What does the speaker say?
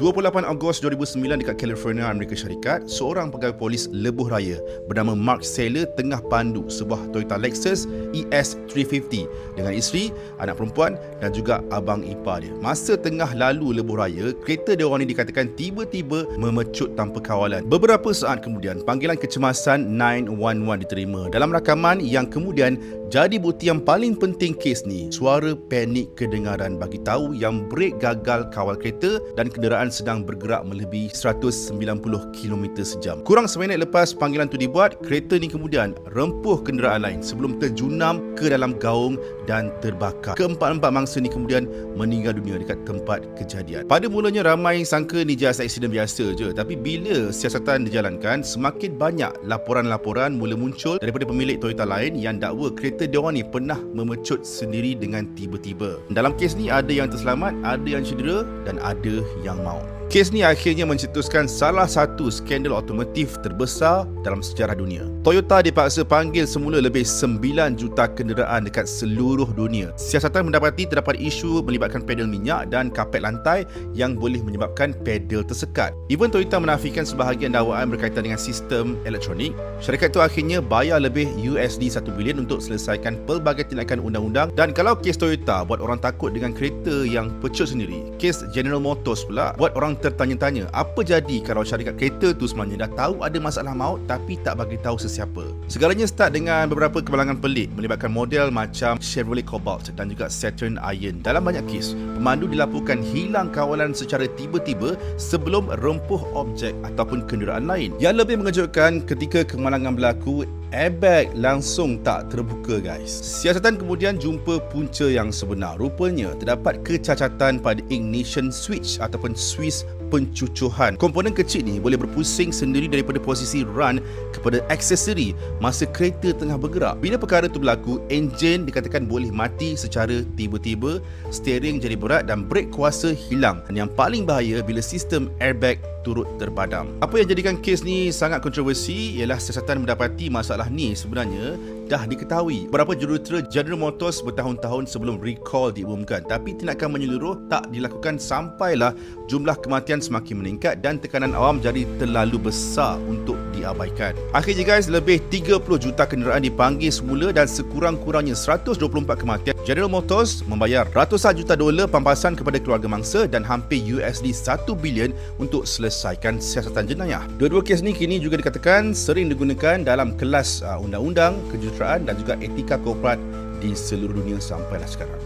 28 Ogos 2009 dekat California, Amerika Syarikat, seorang pegawai polis lebuh raya bernama Mark Saylor tengah pandu sebuah Toyota Lexus ES350 dengan isteri, anak perempuan dan juga abang ipar dia. Masa tengah lalu lebuh raya, kereta dia orang ni dikatakan tiba-tiba memecut tanpa kawalan. Beberapa saat kemudian, panggilan kecemasan 911 diterima. Dalam rakaman yang kemudian jadi bukti yang paling penting kes ni, suara panik kedengaran bagi tahu yang brek gagal kawal kereta dan kenderaan sedang bergerak melebihi 190 km sejam. Kurang seminit lepas panggilan tu dibuat, kereta ni kemudian rempuh kenderaan lain sebelum terjunam ke dalam gaung dan terbakar. Keempat-empat mangsa ni kemudian meninggal dunia dekat tempat kejadian. Pada mulanya ramai sangka ni just aksiden biasa je, tapi bila siasatan dijalankan, semakin banyak laporan-laporan mula muncul daripada pemilik Toyota lain yang dakwa kereta diorang ni pernah memecut sendiri dengan tiba-tiba. Dalam kes ni ada yang terselamat, ada yang cedera dan ada yang maut. Kes ni akhirnya mencetuskan salah satu skandal automotif terbesar dalam sejarah dunia. Toyota dipaksa panggil semula lebih 9 juta kenderaan dekat seluruh dunia. Siasatan mendapati terdapat isu melibatkan pedal minyak dan kapet lantai yang boleh menyebabkan pedal tersekat. Even Toyota menafikan sebahagian dakwaan berkaitan dengan sistem elektronik. Syarikat itu akhirnya bayar lebih USD 1 bilion untuk selesaikan pelbagai tindakan undang-undang. Dan kalau kes Toyota buat orang takut dengan kereta yang pecut sendiri, kes General Motors pula buat orang tertanya-tanya apa jadi kalau syarikat kereta tu sebenarnya dah tahu ada masalah maut tapi tak bagi tahu sesiapa. Segalanya start dengan beberapa kemalangan pelik melibatkan model macam Chevrolet Cobalt dan juga Saturn Iron. Dalam banyak kes, pemandu dilaporkan hilang kawalan secara tiba-tiba sebelum rempuh objek ataupun kenderaan lain. Yang lebih mengejutkan, ketika kemalangan berlaku, airbag langsung tak terbuka guys. Siasatan kemudian jumpa punca yang sebenar. Rupanya terdapat kecacatan pada ignition switch ataupun Swiss pencucuhan. Komponen kecil ni boleh berpusing sendiri daripada posisi run kepada aksesori masa kereta tengah bergerak. Bila perkara itu berlaku, enjin dikatakan boleh mati secara tiba-tiba, steering jadi berat dan brek kuasa hilang. Dan yang paling bahaya bila sistem airbag turut terpadam. Apa yang jadikan kes ni sangat kontroversi ialah siasatan mendapati masalah ni sebenarnya dah diketahui beberapa jurutera General Motors bertahun-tahun sebelum recall diumumkan, tapi tindakan menyeluruh tak dilakukan sampailah jumlah kematian semakin meningkat dan tekanan awam jadi terlalu besar untuk diabaikan. Akhirnya guys, lebih 30 juta kenderaan dipanggil semula dan sekurang-kurangnya 124 kematian. General Motors membayar ratusan juta dolar pampasan kepada keluarga mangsa dan hampir USD 1 bilion untuk selesaikan siasatan jenayah. Dua-dua kes ni kini juga dikatakan sering digunakan dalam kelas undang-undang, kejuruteraan dan juga etika korporat di seluruh dunia sampailah sekarang.